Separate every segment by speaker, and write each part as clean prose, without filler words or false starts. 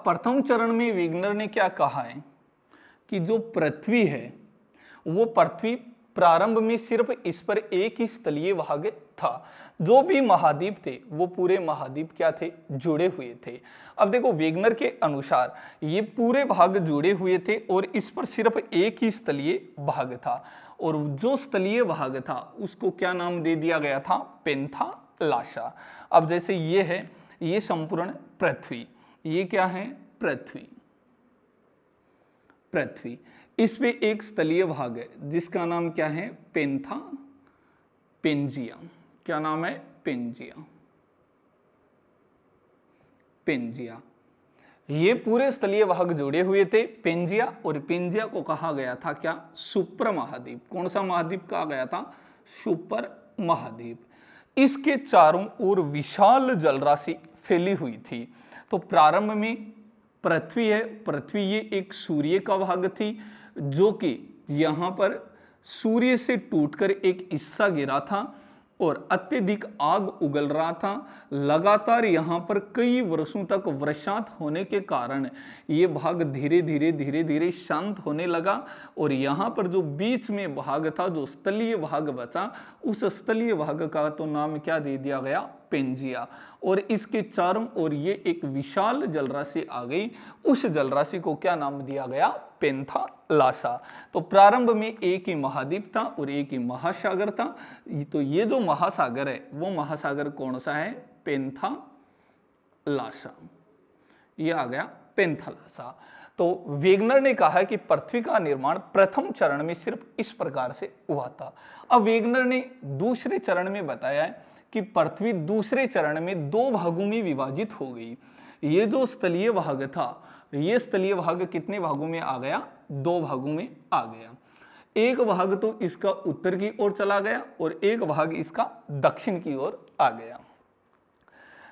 Speaker 1: प्रथम चरण में वेगनर ने क्या कहा है कि जो पृथ्वी है वो पृथ्वी प्रारंभ में सिर्फ इस पर एक ही स्थलीय भाग था। जो भी महाद्वीप थे वो पूरे महाद्वीप क्या थे, जुड़े हुए थे। अब देखो वेगनर के अनुसार ये पूरे भाग जुड़े हुए थे और इस पर सिर्फ एक ही स्थलीय भाग था, और जो स्थलीय भाग था उसको क्या नाम दे दिया गया था, पेंथालासा। अब जैसे ये है, ये संपूर्ण पृथ्वी, ये क्या है, पृथ्वी। पृथ्वी इसमें एक स्थलीय भाग है जिसका नाम क्या है, पेंजिया। क्या नाम है, पेंजिया। ये पूरे स्थलीय भाग जुड़े हुए थे, पेंजिया, और पेंजिया को कहा गया था क्या, सुपर महाद्वीप। कौन सा महाद्वीप कहा गया था, सुपर महाद्वीप। इसके चारों ओर विशाल जलराशि फैली हुई थी। तो प्रारंभ में पृथ्वी है, पृथ्वी ये एक सूर्य का भाग थी, जो कि यहाँ पर सूर्य से टूटकर एक हिस्सा गिरा था और अत्यधिक आग उगल रहा था। लगातार यहाँ पर कई वर्षों तक वर्षांत होने के कारण ये भाग धीरे धीरे शांत होने लगा, और यहाँ पर जो बीच में भाग था, जो स्थलीय भाग बचा, उस स्थलीय भाग का तो नाम क्या दे दिया गया, पेंजिया। और इसके चारों ओर ये एक विशाल जलराशि आ गई, उस जलराशि को क्या नाम दिया गया, पेंथालासा। तो प्रारंभ में एक ही महाद्वीप था और एक ही महासागर था। तो ये जो महासागर है वो महासागर कौन सा है, पेंथालासा। ये आ गया पेंथालासा। तो वेगनर ने कहा कि पृथ्वी का निर्माण प्रथम चरण में सिर्फ इस प्रकार से हुआ था। अब वेगनर ने दूसरे चरण में बताया है कि पृथ्वी दूसरे चरण में दो भागों में विभाजित हो गई। ये जो स्थलीय भाग था, ये स्थलीय भाग कितने भागों में आ गया, दो भागों में आ गया। एक भाग तो इसका उत्तर की ओर चला गया और एक भाग इसका दक्षिण की ओर आ गया।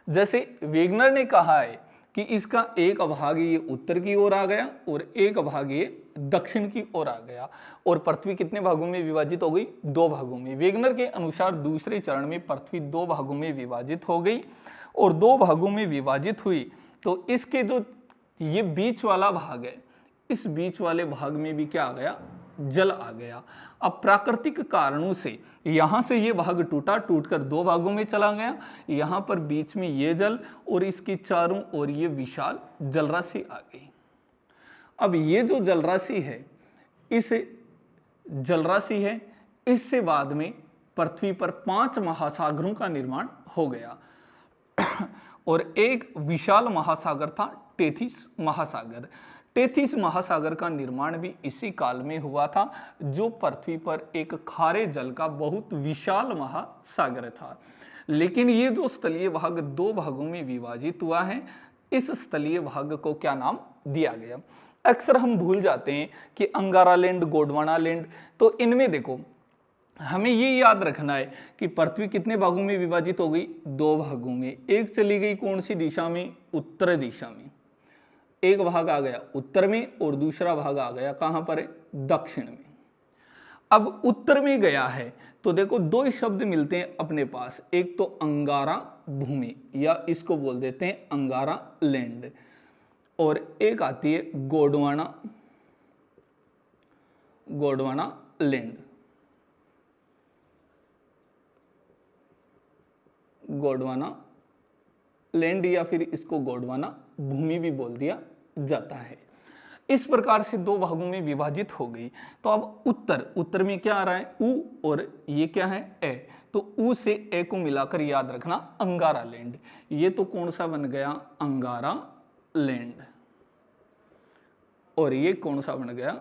Speaker 1: जैसे वेगनर ने कहा है कि इसका एक भाग ये उत्तर की ओर आ गया और एक भाग ये दक्षिण की ओर आ गया, और पृथ्वी कितने भागों में विभाजित हो गई, दो भागों में। वेगनर के अनुसार दूसरे चरण में पृथ्वी दो भागों में विभाजित हो गई, और दो भागों में विभाजित हुई तो इसके जो ये बीच वाला भाग है, इस बीच वाले भाग में भी क्या आ गया, जल आ गया। अब प्राकृतिक कारणों से यहां से ये भाग टूटकर दो भागों में चला गया। यहां पर बीच में ये जल और इसके चारों ओर ये विशाल जलराशि आ गई। अब ये जो जलराशि है, इस जलराशि है, इससे बाद में पृथ्वी पर 5 महासागरों का निर्माण हो गया और एक विशाल महासागर था टेथिस महासागर। टेथिस महासागर का निर्माण भी इसी काल में हुआ था, जो पृथ्वी पर एक खारे जल का बहुत विशाल महासागर था। लेकिन ये जो स्थलीय भाग दो भागों में विभाजित हुआ है, इस स्थलीय भाग को क्या नाम दिया गया। अक्सर हम भूल जाते हैं कि अंगारा लैंड, गोंडवाना लैंड, तो इनमें देखो हमें ये याद रखना है कि पृथ्वी कितने भागों में विभाजित हो गई, दो भागों में। एक चली गई कौन सी दिशा में, उत्तर दिशा में। एक भाग आ गया उत्तर में और दूसरा भाग आ गया कहां पर है, दक्षिण में। अब उत्तर में गया है तो देखो दो ही शब्द मिलते हैं अपने पास, एक तो अंगारा भूमि या इसको बोल देते हैं अंगारा लैंड, और एक आती है गोंडवाना लैंड। गोंडवाना लैंड या फिर इसको गोंडवाना भूमि भी बोल दिया जाता है। इस प्रकार से दो भागों में विभाजित हो गई। तो अब उत्तर में क्या आ रहा है, उ, और ये क्या है, ए। तो उ से ए को मिलाकर याद रखना अंगारा लैंड। ये तो कौन सा बन गया, अंगारा लैंड, और ये कौन सा बन गया,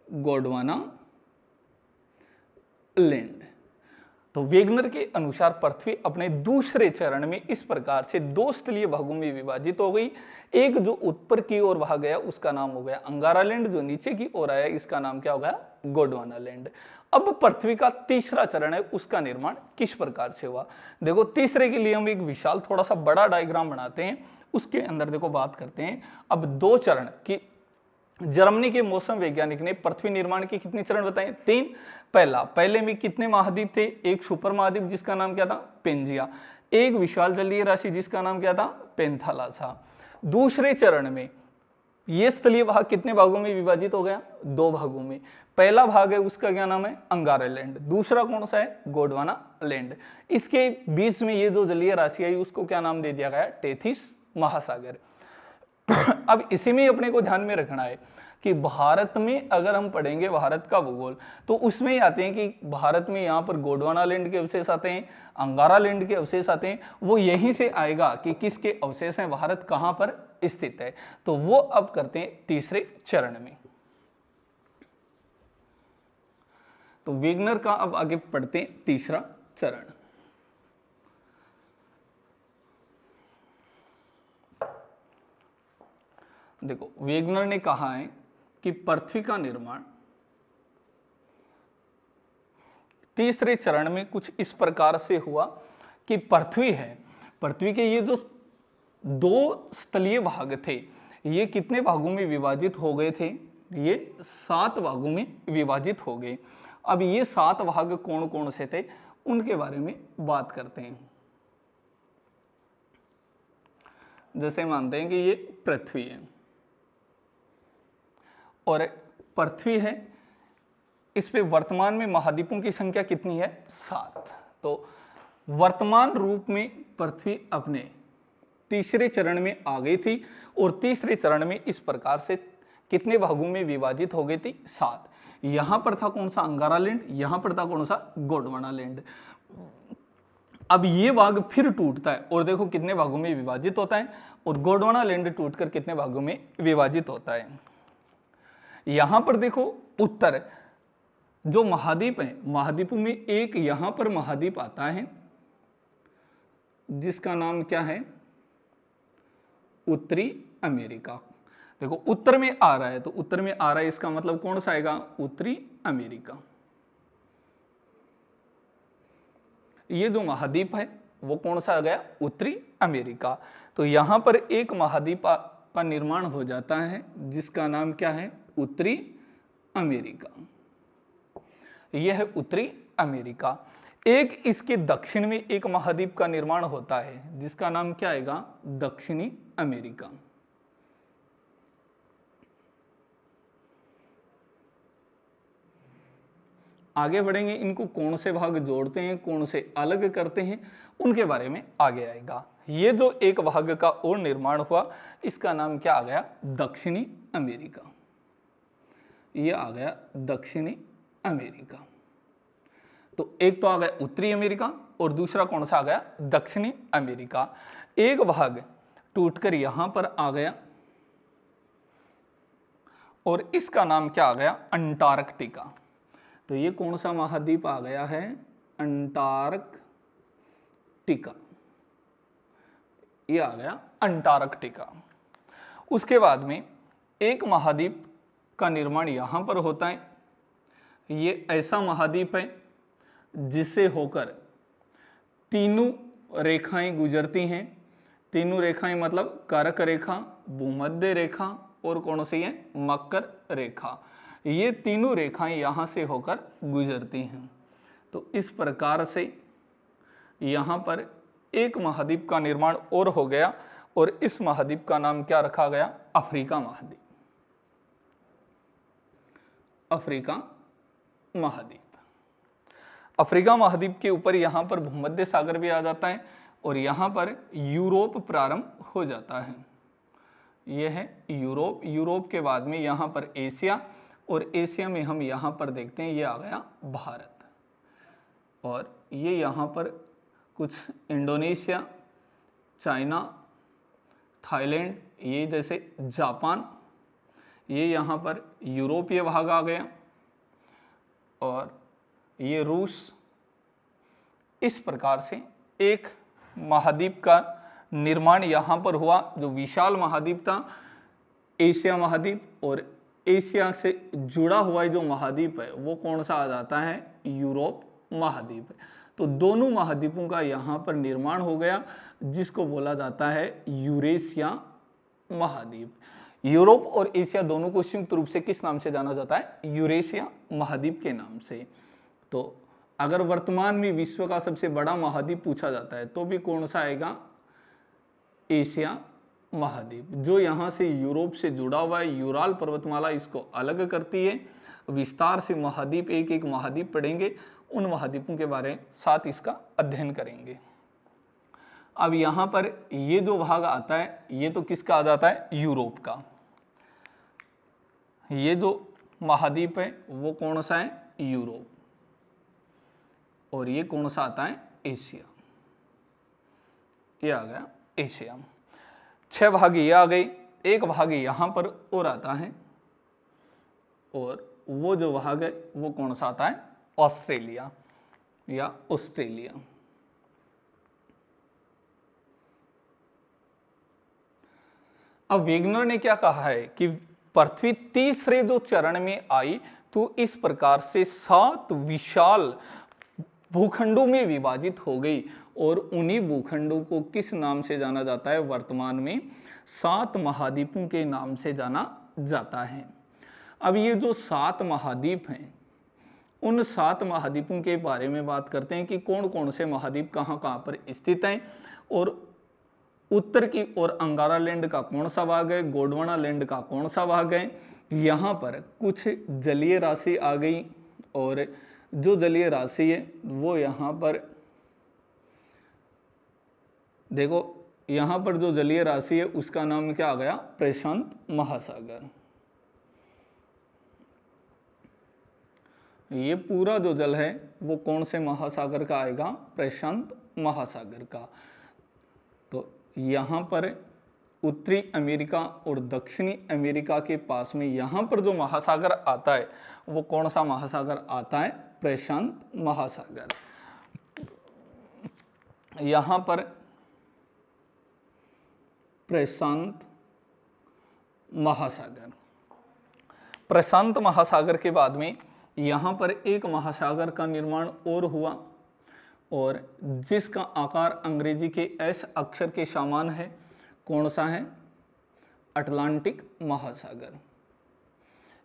Speaker 1: गोंडवाना लैंड। तो वेगनर के अनुसार पृथ्वी अपने दूसरे चरण में इस प्रकार से दो स्थलीय भागों में विभाजित हो गई। एक जो ऊपर की ओर भाग गया उसका नाम हो गया अंगारा लैंड, जो नीचे की ओर आया इसका नाम क्या हो गया, गोंडवाना लैंड। अब पृथ्वी का तीसरा चरण है, उसका निर्माण किस प्रकार से हुआ। देखो तीसरे के लिए हम एक विशाल थोड़ा सा बड़ा डायग्राम बनाते हैं, उसके अंदर देखो बात करते हैं। अब दो चरण की जर्मनी के मौसम वैज्ञानिक ने पृथ्वी निर्माण के कितने चरण बताए, 3। पहले में कितने महाद्वीप थे, एक सुपर महाद्वीप जिसका नाम क्या था, पेंजिया, एक विशाल जलीय राशि जिसका नाम क्या था, पेंथालासा। दूसरे चरण में ये स्थलीय भाग कितने भागों में विभाजित हो गया? 2 भागों में। पहला भाग है उसका क्या नाम है? अंगारा लैंड। दूसरा कौन सा है? गोंडवाना लैंड। इसके बीच में ये जो जलीय राशि आई उसको क्या नाम दे दिया गया? टेथिस महासागर। अब इसी में अपने को ध्यान में रखना है कि भारत में अगर हम पढ़ेंगे भारत का भूगोल तो उसमें ही आते हैं कि भारत में यहाँ पर गोंडवाना लैंड के अवशेष आते हैं, अंगारा लैंड के अवशेष आते हैं। वो यहीं से आएगा कि किसके अवशेष हैं, भारत कहाँ पर स्थित है। तो वो अब करते हैं तीसरे चरण में। तो वेगनर का अब आगे पढ़ते हैं तीसरा चरण। देखो, वेगनर ने कहा है कि पृथ्वी का निर्माण तीसरे चरण में कुछ इस प्रकार से हुआ कि पृथ्वी है, पृथ्वी के ये जो 2 स्थलीय भाग थे ये कितने भागों में विभाजित हो गए थे? ये 7 भागों में विभाजित हो गए। अब ये 7 भाग कौन कौन से थे उनके बारे में बात करते हैं। जैसे मानते हैं कि ये पृथ्वी है और पृथ्वी है, इस पे वर्तमान में महाद्वीपों की संख्या कितनी है? 7। तो वर्तमान रूप में पृथ्वी अपने तीसरे चरण में आ गई थी और तीसरे चरण में इस प्रकार से कितने भागों में विभाजित हो गई थी? 7। यहां पर था कौन सा? अंगारा लैंड। यहां पर था कौन सा? गोंडवाना लैंड। अब ये भाग फिर टूटता है और देखो कितने भागों में विभाजित होता है, और गोंडवाना लैंड टूटकर कितने भागों में विभाजित होता है। यहां पर देखो उत्तर जो महाद्वीप है, महाद्वीपों में एक यहां पर महाद्वीप आता है जिसका नाम क्या है? उत्तरी अमेरिका। देखो उत्तर में आ रहा है तो उत्तर में आ रहा है, इसका मतलब कौन सा आएगा? उत्तरी अमेरिका। ये जो महाद्वीप है वो कौन सा आ गया? उत्तरी अमेरिका। तो यहां पर एक महाद्वीप का निर्माण हो जाता है जिसका नाम क्या है? उत्तरी अमेरिका। यह है उत्तरी अमेरिका। एक इसके दक्षिण में एक महाद्वीप का निर्माण होता है जिसका नाम क्या आएगा? दक्षिणी अमेरिका। आगे बढ़ेंगे, इनको कौन से भाग जोड़ते हैं, कौन से अलग करते हैं, उनके बारे में आगे आएगा। ये जो एक भाग का और निर्माण हुआ इसका नाम क्या आ गया? दक्षिणी अमेरिका। ये आ गया दक्षिणी अमेरिका। तो एक तो आ गया उत्तरी अमेरिका और दूसरा कौन सा आ गया? दक्षिणी अमेरिका। एक भाग टूटकर यहां पर आ गया और इसका नाम क्या आ गया? अंटार्कटिका। तो ये कौन सा महाद्वीप आ गया है? अंटार्कटिका। ये आ गया अंटार्कटिका। उसके बाद में एक महाद्वीप का निर्माण यहां पर होता है। ये ऐसा महाद्वीप है जिससे होकर तीनों रेखाएं गुजरती हैं। तीनों रेखाएं मतलब कर्क रेखा, भूमध्य रेखा और कौन सी है? मकर रेखा। ये तीनों रेखाएं यहां से होकर गुजरती हैं। तो इस प्रकार से यहां पर एक महाद्वीप का निर्माण और हो गया और इस महाद्वीप का नाम क्या रखा गया? अफ्रीका महाद्वीप। अफ्रीका महाद्वीप। अफ्रीका महाद्वीप के ऊपर यहां पर भूमध्य सागर भी आ जाता है और यहां पर यूरोप प्रारंभ हो जाता है। यह है यूरोप। यूरोप के बाद में यहां पर एशिया और एशिया में हम यहां पर देखते हैं ये आ गया भारत। और ये यहां पर कुछ इंडोनेशिया, चाइना, थाईलैंड, ये जैसे जापान, ये यहाँ पर यूरोपीय भाग आ गया और ये रूस। इस प्रकार से एक महाद्वीप का निर्माण यहाँ पर हुआ। जो विशाल महाद्वीप था एशिया महाद्वीप, और एशिया से जुड़ा हुआ जो महाद्वीप है वो कौन सा आ जाता है? यूरोप महाद्वीप। तो दोनों महाद्वीपों का यहाँ पर निर्माण हो गया जिसको बोला जाता है यूरेशिया महाद्वीप। यूरोप और एशिया दोनों को संयुक्त रूप से किस नाम से जाना जाता है? यूरेशिया महाद्वीप के नाम से। तो अगर वर्तमान में विश्व का सबसे बड़ा महाद्वीप पूछा जाता है तो भी कौन सा आएगा? एशिया महाद्वीप, जो यहाँ से यूरोप से जुड़ा हुआ है, यूराल पर्वतमाला इसको अलग करती है। विस्तार से महाद्वीप, एक एक महाद्वीप पढ़ेंगे, उन महाद्वीपों के बारे में साथ इसका अध्ययन करेंगे। अब यहाँ पर ये जो भाग आता है ये तो किसका आ जाता है, यूरोप का। ये जो महाद्वीप है वो कौन सा है, यूरोप, और ये कौन सा आता है, एशिया। ये आ गया एशिया। 6 भाग ये आ गए, एक भाग यहाँ पर और आता है, और वो जो भाग है वो कौन सा आता है, ऑस्ट्रेलिया या ऑस्ट्रेलिया। अब वेगनर ने क्या कहा है कि पृथ्वी तीसरे जो चरण में आई तो इस प्रकार से 7 विशाल भूखंडों में विभाजित हो गई, और उन्हीं भूखंडों को किस नाम से जाना जाता है, वर्तमान में 7 महाद्वीपों के नाम से जाना जाता है। अब ये जो 7 महाद्वीप हैं, उन 7 महाद्वीपों के बारे में बात करते हैं कि कौन कौन से महाद्वीप कहाँ कहाँ पर स्थित हैं, और उत्तर की ओर अंगारा लैंड का कौन सा भाग है, गोंडवाना लैंड का कौन सा भाग है। यहाँ पर कुछ जलीय राशि आ गई, और जो जलीय राशि है वो यहाँ पर देखो, यहाँ पर जो जलीय राशि है उसका नाम क्या आ गया, प्रशांत महासागर। ये पूरा जो जल है वो कौन से महासागर का आएगा, प्रशांत महासागर का। तो यहाँ पर उत्तरी अमेरिका और दक्षिणी अमेरिका के पास में यहाँ पर जो महासागर आता है वो कौन सा महासागर आता है, प्रशांत महासागर। यहाँ पर प्रशांत महासागर, प्रशांत महासागर के बाद में यहाँ पर एक महासागर का निर्माण और हुआ, और जिसका आकार अंग्रेजी के एस अक्षर के समान है, कौन सा है, अटलांटिक महासागर।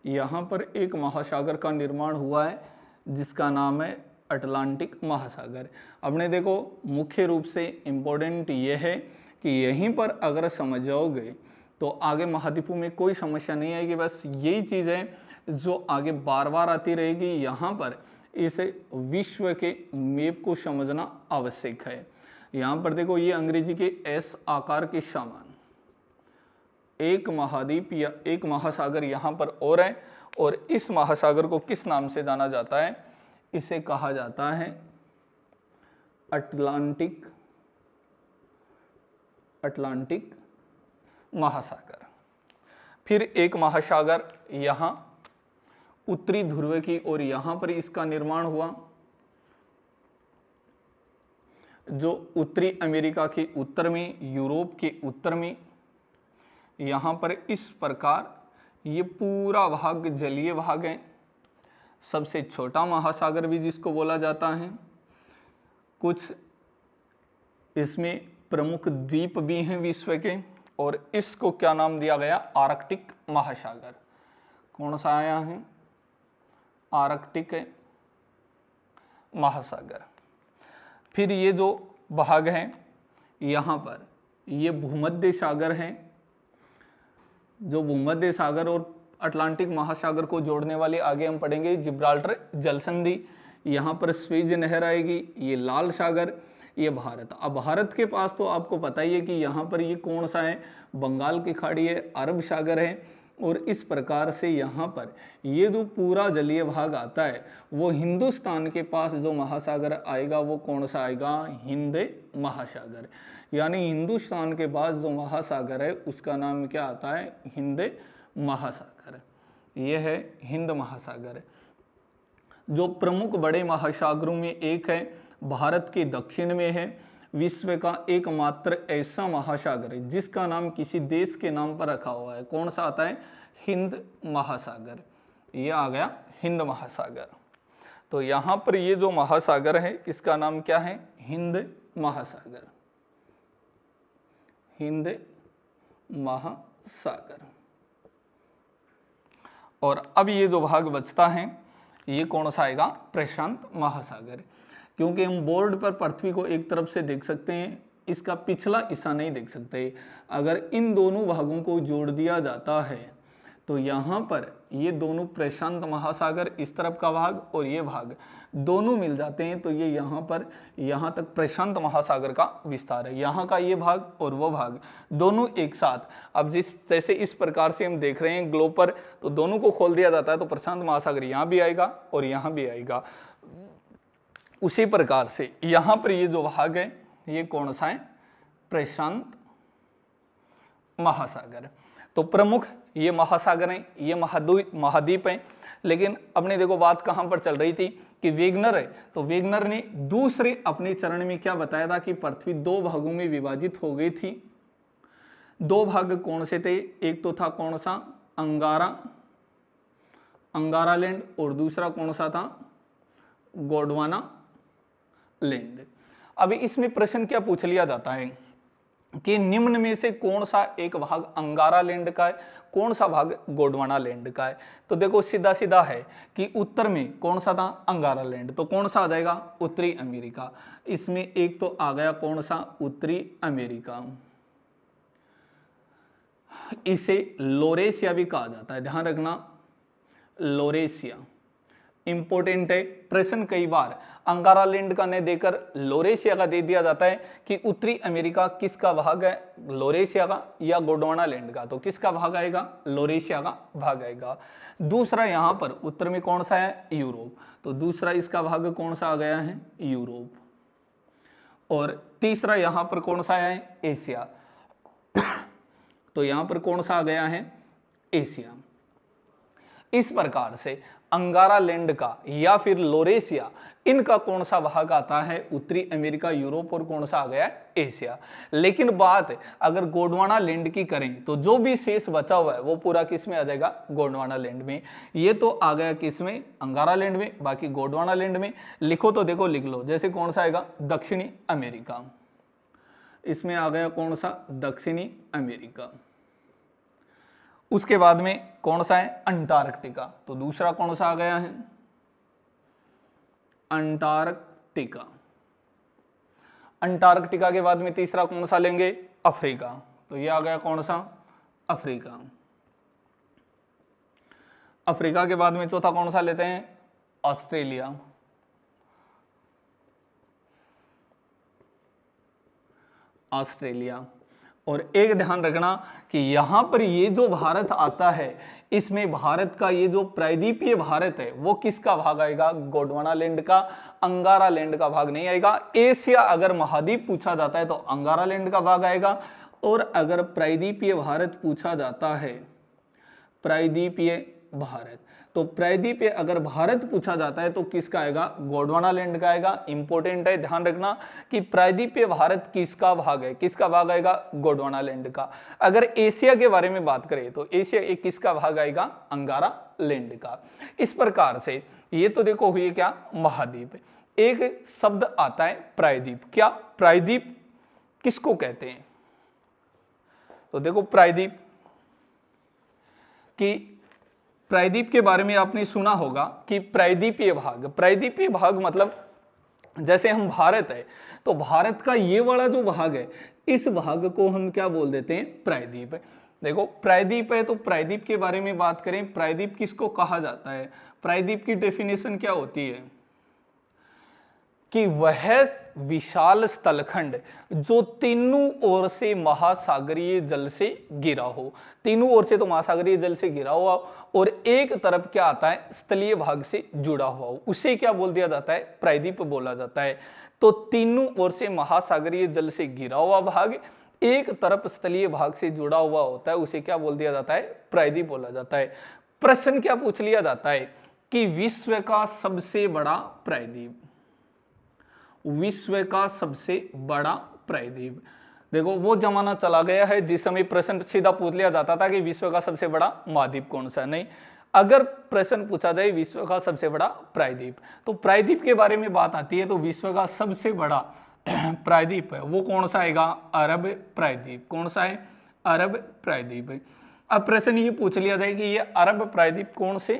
Speaker 1: यहाँ पर एक महासागर का निर्माण हुआ है जिसका नाम है अटलांटिक महासागर। अपने देखो मुख्य रूप से इम्पोर्टेंट ये है कि यहीं पर अगर समझ जाओगे तो आगे महाद्वीपों में कोई समस्या नहीं आएगी। बस यही चीज़ है जो आगे बार बार आती रहेगी। यहाँ पर इस विश्व के मैप को समझना आवश्यक है। यहाँ पर देखो ये अंग्रेजी के एस आकार के समान एक महाद्वीप या एक महासागर यहाँ पर और है, और इस महासागर को किस नाम से जाना जाता है, इसे कहा जाता है अटलांटिक महासागर। फिर एक महासागर यहाँ उत्तरी ध्रुव की ओर यहाँ पर इसका निर्माण हुआ, जो उत्तरी अमेरिका के उत्तर में, यूरोप के उत्तर में, यहाँ पर इस प्रकार ये पूरा भाग जलीय भाग है। सबसे छोटा महासागर भी जिसको बोला जाता है। कुछ इसमें प्रमुख द्वीप भी हैं विश्व के, और इसको क्या नाम दिया गया, आर्कटिक महासागर। कौन सा आया है, आर्कटिक महासागर। फिर ये जो भाग है यहाँ पर ये भूमध्य सागर है, जो भूमध्य सागर और अटलांटिक महासागर को जोड़ने वाली आगे हम पढ़ेंगे जिब्राल्टर जल संधि। यहाँ पर स्वेज नहर आएगी, ये लाल सागर, ये भारत। अब भारत के पास तो आपको पता ही है कि यहाँ पर ये कौन सा है, बंगाल की खाड़ी है, अरब सागर है, और इस प्रकार से यहाँ पर ये जो पूरा जलीय भाग आता है वो हिंदुस्तान के पास जो महासागर आएगा वो कौन सा आएगा, हिंद महासागर। यानी हिंदुस्तान के पास जो महासागर है उसका नाम क्या आता है, हिंद महासागर। यह है हिंद महासागर, जो प्रमुख बड़े महासागरों में एक है, भारत के दक्षिण में है। विश्व का एकमात्र ऐसा महासागर है जिसका नाम किसी देश के नाम पर रखा हुआ है। कौन सा आता है, हिंद महासागर। ये आ गया हिंद महासागर। तो यहाँ पर ये जो महासागर है इसका नाम क्या है, हिंद महासागर, हिंद महासागर। और अब ये जो भाग बचता है ये कौन सा आएगा, प्रशांत महासागर। क्योंकि हम बोर्ड पर पृथ्वी को एक तरफ से देख सकते हैं इसका पिछला हिस्सा नहीं देख सकते। अगर इन दोनों भागों को जोड़ दिया जाता है तो यहाँ पर ये दोनों प्रशांत महासागर इस तरफ का भाग और ये भाग दोनों मिल जाते हैं, तो ये यहाँ पर यहाँ तक प्रशांत महासागर का विस्तार है। यहाँ का ये भाग और वो भाग दोनों एक साथ, अब जैसे इस प्रकार से हम देख रहे हैं ग्लोब पर, तो दोनों को खोल दिया जाता है तो प्रशांत महासागर यहाँ भी आएगा और यहाँ भी आएगा। उसी प्रकार से यहाँ पर ये जो भाग है ये कौन सा है? प्रशांत महासागर। तो प्रमुख ये महासागर हैं, ये महाद्वीप हैं। लेकिन अपने देखो बात कहाँ पर चल रही थी कि वेगनर है, तो वेगनर ने दूसरे अपने चरण में क्या बताया था कि पृथ्वी दो भागों में विभाजित हो गई थी। दो भाग कौन से थे? एक तो था कौन सा? अंगारा लैंड, और दूसरा कौन सा था? गोंडवाना लैंड। अभी इसमें प्रश्न क्या पूछ लिया जाता है कि निम्न में से कौन सा एक भाग अंगारा लैंड का है, कौन सा भाग गोंडवाना लैंड का है? तो देखो सीधा सीधा है कि उत्तर में कौन सा था? अंगारा लैंड। तो कौन सा आ जाएगा? उत्तरी अमेरिका। इसमें एक तो आ गया कौन सा? उत्तरी अमेरिका। इसे लोरेशिया भी कहा जाता है, ध्यान रखना, लोरेशिया इंपोर्टेंट है। प्रश्न कई बार अंगारा लैंड का नहीं देकर लोरेशिया का दे दिया जाता है कि उत्तरी अमेरिका किसका भाग है? लोरेशिया का या गोंडवाना लैंड का? तो किसका भाग आएगा? लोरेशिया का भाग आएगा। दूसरा यहाँ पर उत्तर में कौन सा है? यूरोप। तो दूसरा इसका भाग कौन सा आ गया है? यूरोप। और तीसरा यहाँ पर कौन सा है? एशिया। तो यहाँ पर कौन सा आ गया है? एशिया। इस प्रकार से अंगारा लैंड का या फिर लोरेशिया, इनका कौन सा भाग आता है? उत्तरी अमेरिका, यूरोप, और कौन सा आ गया? एशिया। लेकिन बात अगर गोंडवाना लैंड की करें तो जो भी शेष बचा हुआ है वो पूरा किस में आ जाएगा? गोंडवाना लैंड में। ये तो आ गया किस में? अंगारा लैंड में। बाकी गोंडवाना लैंड में लिखो तो देखो लिख लो, जैसे कौन सा आएगा? दक्षिणी अमेरिका। इसमें आ गया कौन सा? दक्षिणी अमेरिका। उसके बाद में कौन सा है? अंटार्कटिका। तो दूसरा कौन सा आ गया है? अंटार्कटिका। अंटार्कटिका के बाद में तीसरा कौन सा लेंगे? अफ्रीका। तो ये आ गया कौन सा? अफ्रीका। अफ्रीका के बाद में चौथा कौन सा लेते हैं? ऑस्ट्रेलिया। ऑस्ट्रेलिया। और एक ध्यान रखना कि यहां पर ये जो भारत आता है, इसमें भारत का ये जो प्रायद्वीपीय भारत है वो किसका भाग आएगा? गोंडवाना लैंड का। अंगारा लैंड का भाग नहीं आएगा। एशिया अगर महाद्वीप पूछा जाता है तो अंगारा लैंड का भाग आएगा। और अगर प्रायद्वीपीय भारत पूछा जाता है, प्रायद्वीपीय भारत, तो प्रायद्वीपीय अगर भारत पूछा जाता है तो किसका आएगा? गोंडवाना लैंड का आएगा। इंपॉर्टेंट है, ध्यान रखना कि प्रायद्वीपीय भारत किसका भाग है? किसका भाग आएगा? गोंडवाना लैंड का। अगर एशिया के बारे में बात करें तो एशिया एक किसका भाग आएगा? अंगारा लैंड का। इस प्रकार से ये तो देखो हुई क्या? महाद्वीप। एक शब्द आता है प्रायद्वीप। क्या प्रायद्वीप किसको कहते हैं? तो देखो प्रायद्वीप कि प्रायद्वीप के बारे में आपने सुना होगा कि प्रायद्वीपीय भाग, प्रायद्वीपीय भाग मतलब जैसे हम भारत है तो भारत का ये वाला जो भाग है, इस भाग को हम क्या बोल देते हैं? प्रायद्वीप। देखो प्रायद्वीप है तो प्रायद्वीप के बारे में बात करें, प्रायद्वीप किसको कहा जाता है? प्रायद्वीप की डेफिनेशन क्या होती है कि वह विशाल स्थलखंड जो तीनों ओर से महासागरीय जल से घिरा हो। तीनों ओर से तो महासागरीय जल से घिरा हुआ और एक तरफ क्या आता है? स्थलीय भाग से जुड़ा हुआ हो, उसे क्या बोल दिया जाता है? प्रायद्वीप बोला जाता है। तो तीनों ओर से महासागरीय जल से घिरा हुआ भाग एक तरफ स्थलीय भाग से जुड़ा हुआ होता है, उसे क्या बोल दिया जाता है? प्रायद्वीप बोला जाता है। प्रश्न क्या पूछ लिया जाता है कि विश्व का सबसे बड़ा प्रायद्वीप, विश्व का सबसे बड़ा प्रायद्वीप। देखो वो जमाना चला गया है जिस समय प्रश्न सीधा पूछ लिया जाता था कि विश्व का सबसे बड़ा महाद्वीप कौन सा। नहीं, अगर प्रश्न पूछा जाए विश्व का सबसे बड़ा प्रायद्वीप, तो प्रायद्वीप के बारे में बात आती है तो विश्व का सबसे बड़ा प्रायद्वीप है वो कौन सा आएगा? अरब प्रायद्वीप। कौन सा है? अरब प्रायद्वीप। अब प्रश्न ये पूछ लिया जाए कि ये अरब प्रायद्वीप कौन से